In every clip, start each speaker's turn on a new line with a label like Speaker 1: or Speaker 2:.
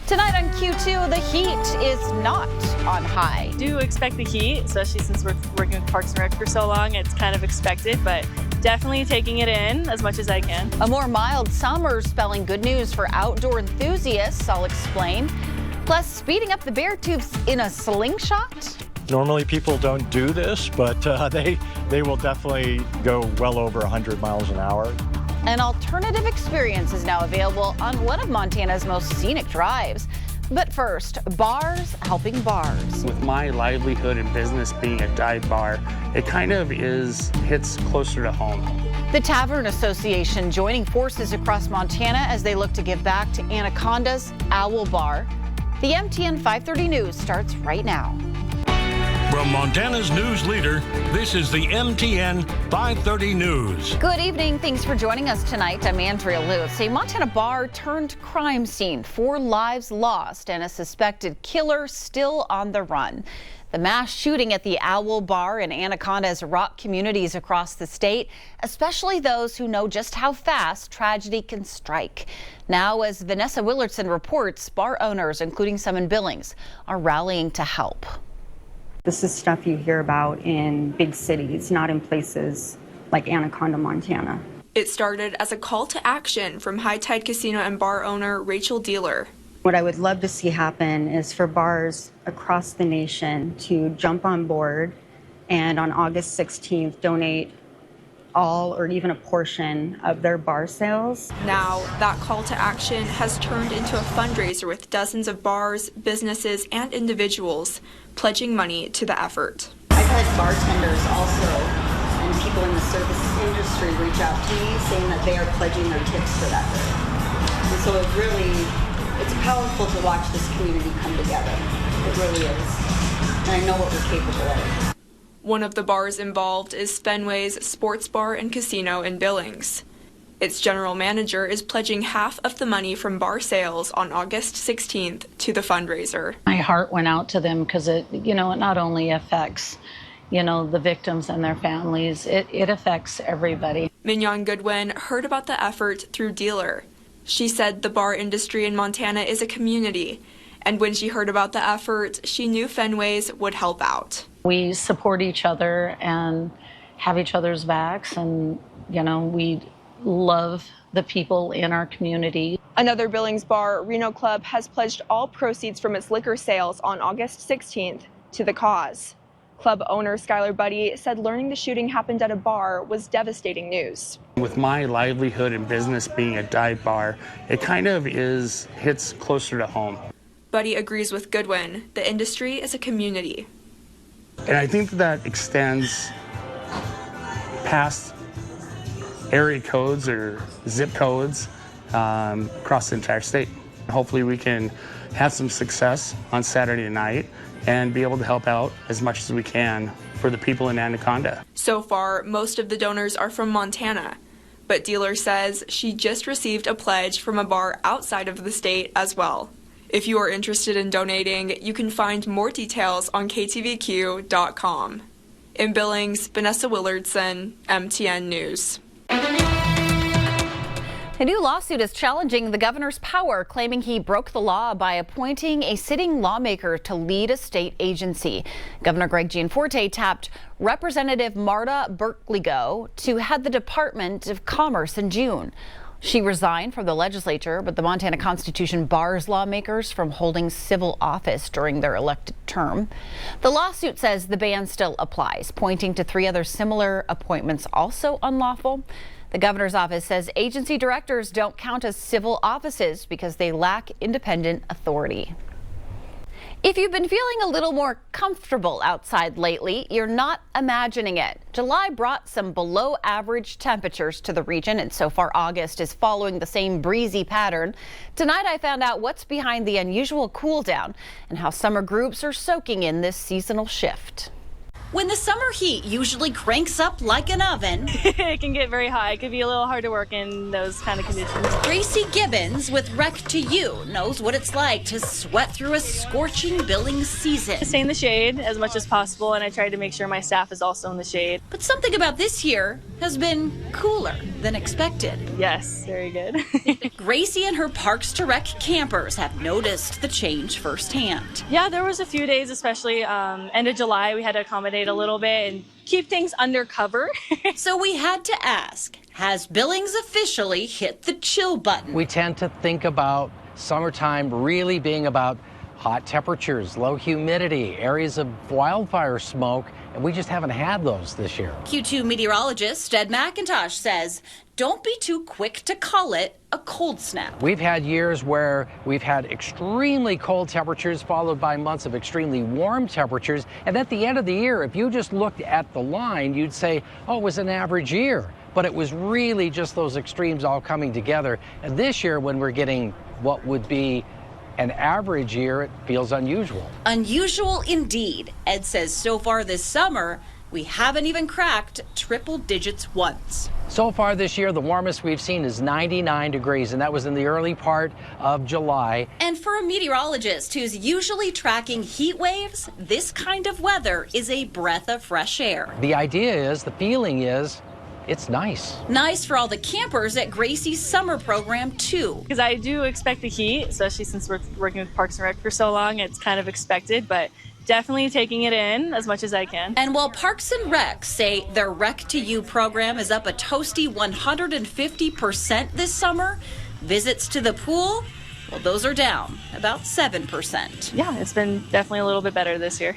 Speaker 1: Tonight on Q2, the heat is not on high.
Speaker 2: Do expect the heat, especially since we're working with Parks and Rec for so long. It's kind of expected, but definitely taking it in as much as I can.
Speaker 1: A more mild summer spelling good news for outdoor enthusiasts, I'll explain. Plus, speeding up the bear tubes in a slingshot.
Speaker 3: Normally people don't do this, but they will definitely go well over 100 miles an hour.
Speaker 1: An alternative experience is now available on one of Montana's most scenic drives. But first, bars helping bars.
Speaker 4: With my livelihood and business being a dive bar, it kind of hits closer to home.
Speaker 1: The Tavern Association joining forces across Montana as they look to give back to Anaconda's Owl Bar. The MTN 530 News starts right now.
Speaker 5: From Montana's news leader, this is the MTN 530 News.
Speaker 1: Good evening. Thanks for joining us tonight. I'm Andrea Lutz. A Montana bar turned crime scene. 4 lives lost and a suspected killer still on the run. The mass shooting at the Owl Bar in Anaconda has rocked communities across the state, especially those who know just how fast tragedy can strike. Now, as Vanessa Willardson reports, bar owners, including some in Billings, are rallying to help.
Speaker 6: This is stuff you hear about in big cities, not in places like Anaconda, Montana.
Speaker 7: It started as a call to action from High Tide Casino and bar owner Rachel Dealer.
Speaker 6: What I would love to see happen is for bars across the nation to jump on board and on August 16th donate all or even a portion of their bar sales.
Speaker 7: Now, that call to action has turned into a fundraiser with dozens of bars, businesses, and individuals pledging money to the effort.
Speaker 8: I've had bartenders also and people in the service industry reach out to me saying that they are pledging their tips for that day. And so it's powerful to watch this community come together. It really is. And I know what we're capable of.
Speaker 7: One of the bars involved is Fenway's Sports Bar and Casino in Billings. Its general manager is pledging half of the money from bar sales on August 16th to the fundraiser.
Speaker 9: My heart went out to them because it not only affects, the victims and their families, it affects everybody.
Speaker 7: Mignon Goodwin heard about the effort through Dealer. She said the bar industry in Montana is a community, and when she heard about the effort, she knew Fenway's would help out.
Speaker 9: We support each other and have each other's backs, and we love the people in our community.
Speaker 7: Another Billings bar, Reno Club, has pledged all proceeds from its liquor sales on August 16th to the cause. Club owner Skylar Buddy said learning the shooting happened at a bar was devastating news.
Speaker 4: With my livelihood and business being a dive bar, it kind of hits closer to home.
Speaker 7: Buddy agrees with Goodwin. The industry is a community.
Speaker 4: And I think that extends past area codes or zip codes across the entire state. Hopefully we can have some success on Saturday night and be able to help out as much as we can for the people in Anaconda.
Speaker 7: So far, most of the donors are from Montana, but Dealer says she just received a pledge from a bar outside of the state as well. If you are interested in donating, you can find more details on ktvq.com. In Billings, Vanessa Willardson, MTN News.
Speaker 1: A new lawsuit is challenging the governor's power, claiming he broke the law by appointing a sitting lawmaker to lead a state agency. Governor Greg Gianforte tapped Representative Marta Berkligo to head the Department of Commerce in June. She resigned from the legislature, but the Montana Constitution bars lawmakers from holding civil office during their elected term. The lawsuit says the ban still applies, pointing to 3 other similar appointments also unlawful. The governor's office says agency directors don't count as civil offices because they lack independent authority. If you've been feeling a little more comfortable outside lately, you're not imagining it. July brought some below average temperatures to the region, and so far August is following the same breezy pattern. Tonight I found out what's behind the unusual cool down and how summer groups are soaking in this seasonal shift.
Speaker 10: When the summer heat usually cranks up like an oven,
Speaker 2: It can get very high. It could be a little hard to work in those kind of conditions.
Speaker 10: Gracie Gibbons with Rec to You knows what it's like to sweat through a scorching Billings season.
Speaker 2: I stay in the shade as much as possible, and I try to make sure my staff is also in the shade.
Speaker 10: But something about this year has been cooler. than expected.
Speaker 2: Yes, very good.
Speaker 10: Gracie and her Parks to Rec campers have noticed the change firsthand.
Speaker 2: Yeah, there was a few days, especially end of July, we had to accommodate a little bit and keep things undercover.
Speaker 10: So we had to ask, has Billings officially hit the chill button?
Speaker 11: We tend to think about summertime really being about hot temperatures, low humidity, areas of wildfire smoke, and we just haven't had those this year.
Speaker 10: Q2 meteorologist Ed McIntosh says, don't be too quick to call it a cold snap.
Speaker 11: We've had years where we've had extremely cold temperatures followed by months of extremely warm temperatures, and at the end of the year, if you just looked at the line, you'd say, oh, it was an average year. But it was really just those extremes all coming together. And this year, when we're getting what would be an average year, it feels unusual.
Speaker 10: Unusual indeed. Ed says so far this summer, we haven't even cracked triple digits once.
Speaker 11: So far this year, the warmest we've seen is 99 degrees, and that was in the early part of July.
Speaker 10: And for a meteorologist who's usually tracking heat waves, this kind of weather is a breath of fresh air.
Speaker 11: The idea is, the feeling is, it's nice.
Speaker 10: Nice for all the campers at Gracie's summer program, too.
Speaker 2: Because I do expect the heat, especially since we're working with Parks and Rec for so long. It's kind of expected, but definitely taking it in as much as I can.
Speaker 10: And while Parks and Rec say their Rec to You program is up a toasty 150% this summer, visits to the pool, well, those are down about 7%.
Speaker 2: Yeah, it's been definitely a little bit better this year.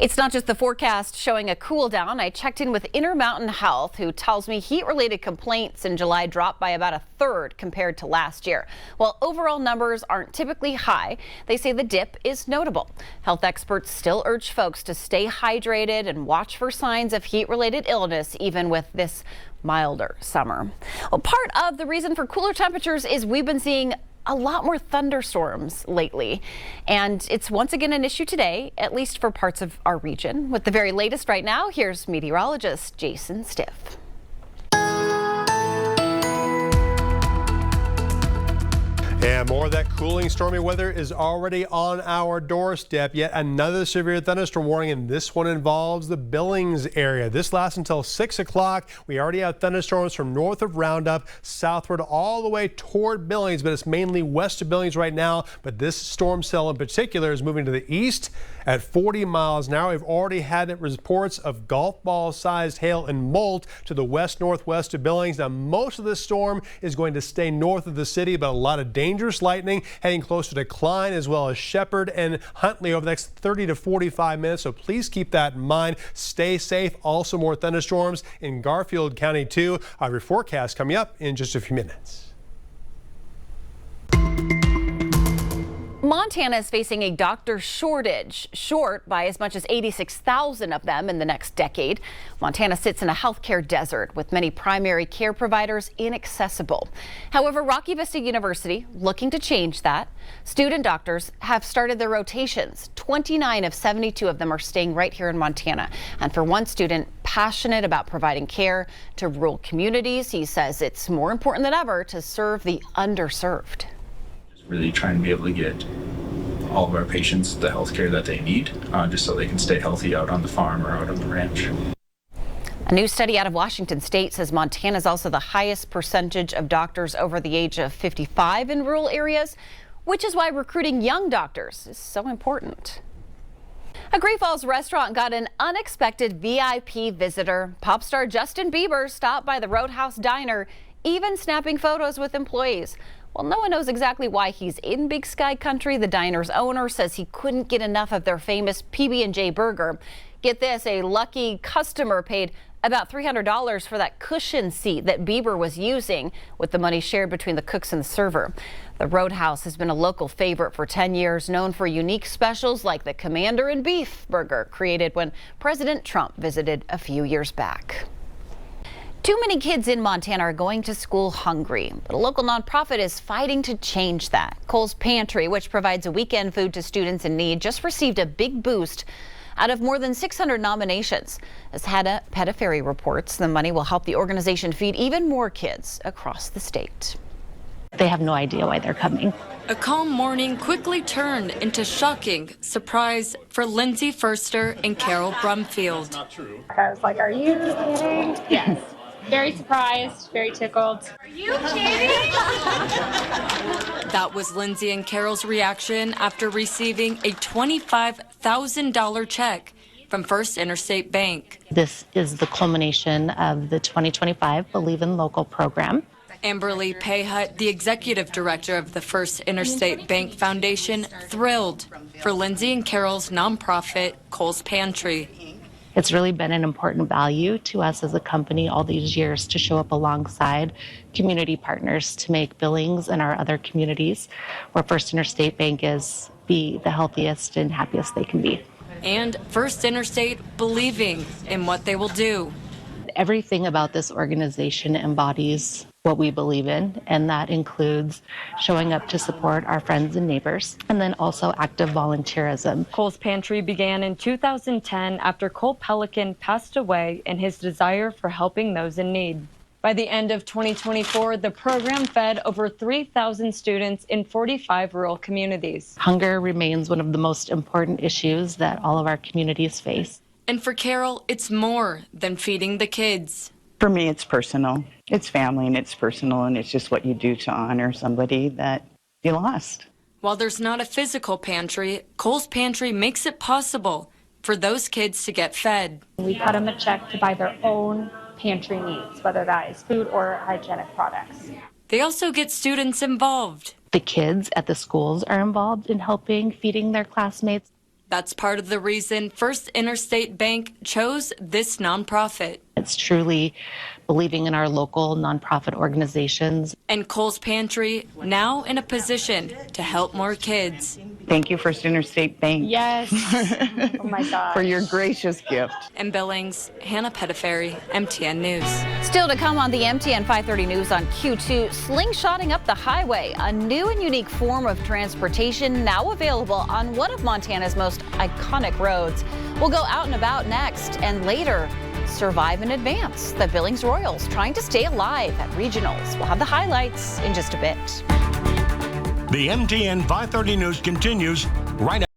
Speaker 1: It's not just the forecast showing a cool down. I checked in with Intermountain Health, who tells me heat-related complaints in July dropped by about a third compared to last year. While overall numbers aren't typically high, they say the dip is notable. Health experts still urge folks to stay hydrated and watch for signs of heat-related illness, even with this milder summer. Well, part of the reason for cooler temperatures is we've been seeing a lot more thunderstorms lately, and it's once again an issue today, at least for parts of our region. With the very latest right now, here's meteorologist Jason Stiff.
Speaker 12: And more of that cooling, stormy weather is already on our doorstep. Yet another severe thunderstorm warning, and this one involves the Billings area. This lasts until 6 o'clock. We already have thunderstorms from north of Roundup, southward all the way toward Billings, but it's mainly west of Billings right now. But this storm cell in particular is moving to the east at 40 miles an hour. We've already had reports of golf ball-sized hail and molt to the west-northwest of Billings. Now, most of this storm is going to stay north of the city, but a lot of dangerous lightning heading closer to Klein as well as Shepherd and Huntley over the next 30 to 45 minutes. So please keep that in mind. Stay safe. Also more thunderstorms in Garfield County too. Our forecast coming up in just a few minutes.
Speaker 1: Montana is facing a doctor shortage, short by as much as 86,000 of them in the next decade. Montana sits in a healthcare desert with many primary care providers inaccessible. However, Rocky Vista University looking to change that. Student doctors have started their rotations. 29 of 72 of them are staying right here in Montana. And for one student passionate about providing care to rural communities, he says it's more important than ever to serve the underserved.
Speaker 13: Really trying to be able to get all of our patients the health care that they need, just so they can stay healthy out on the farm or out on the ranch.
Speaker 1: A new study out of Washington State says Montana is also the highest percentage of doctors over the age of 55 in rural areas, which is why recruiting young doctors is so important. A Great Falls restaurant got an unexpected VIP visitor. Pop star Justin Bieber stopped by the Roadhouse Diner, even snapping photos with employees. Well, no one knows exactly why he's in Big Sky Country. The diner's owner says he couldn't get enough of their famous PB&J burger. Get this, a lucky customer paid about $300 for that cushion seat that Bieber was using, with the money shared between the cooks and the server. The Roadhouse has been a local favorite for 10 years, known for unique specials like the Commander and Beef burger, created when President Trump visited a few years back. Too many kids in Montana are going to school hungry, but a local nonprofit is fighting to change that. Cole's Pantry, which provides weekend food to students in need, just received a big boost out of more than 600 nominations. As Hannah Pettiferry reports, the money will help the organization feed even more kids across the state.
Speaker 14: They have no idea why they're coming.
Speaker 15: A calm morning quickly turned into shocking surprise for Lindsay Furster and Carol Brumfield.
Speaker 16: I was like, are you just kidding? Yes. Very surprised, very tickled.
Speaker 15: Are you kidding? That was Lindsay and Carol's reaction after receiving a $25,000 check from First Interstate Bank.
Speaker 14: This is the culmination of the 2025 Believe in Local program.
Speaker 15: Amberly Payhut, the executive director of the First Interstate Bank Foundation, thrilled for Lindsay and Carol's nonprofit, Cole's Pantry.
Speaker 14: It's really been an important value to us as a company all these years to show up alongside community partners to make Billings and our other communities where First Interstate Bank is be the healthiest and happiest they can be.
Speaker 15: And First Interstate believing in what they will do.
Speaker 14: Everything about this organization embodies what we believe in, and that includes showing up to support our friends and neighbors, and then also active volunteerism.
Speaker 17: Cole's Pantry began in 2010 after Cole Pelican passed away and his desire for helping those in need. By the end of 2024, the program fed over 3,000 students in 45 rural communities.
Speaker 14: Hunger remains one of the most important issues that all of our communities face.
Speaker 15: And for Carol, it's more than feeding the kids.
Speaker 18: For me, it's personal. It's family and it's personal, and it's just what you do to honor somebody that you lost.
Speaker 15: While there's not a physical pantry, Cole's Pantry makes it possible for those kids to get fed.
Speaker 16: We cut them a check to buy their own pantry needs, whether that is food or hygienic products.
Speaker 15: They also get students involved.
Speaker 14: The kids at the schools are involved in helping feeding their classmates.
Speaker 15: That's part of the reason First Interstate Bank chose this nonprofit.
Speaker 14: It's truly believing in our local nonprofit organizations.
Speaker 15: And Cole's Pantry now in a position to help more kids.
Speaker 18: Thank you, First Interstate Bank.
Speaker 16: Yes. Oh my gosh.
Speaker 18: For your gracious gift.
Speaker 15: In Billings, Hannah Pettiferry, MTN News.
Speaker 1: Still to come on the MTN 530 News on Q2, slingshotting up the highway, a new and unique form of transportation now available on one of Montana's most iconic roads. We'll go out and about next, and later, survive in advance. The Billings Royals trying to stay alive at regionals. We'll have the highlights in just a bit.
Speaker 5: The MTN 530 News continues right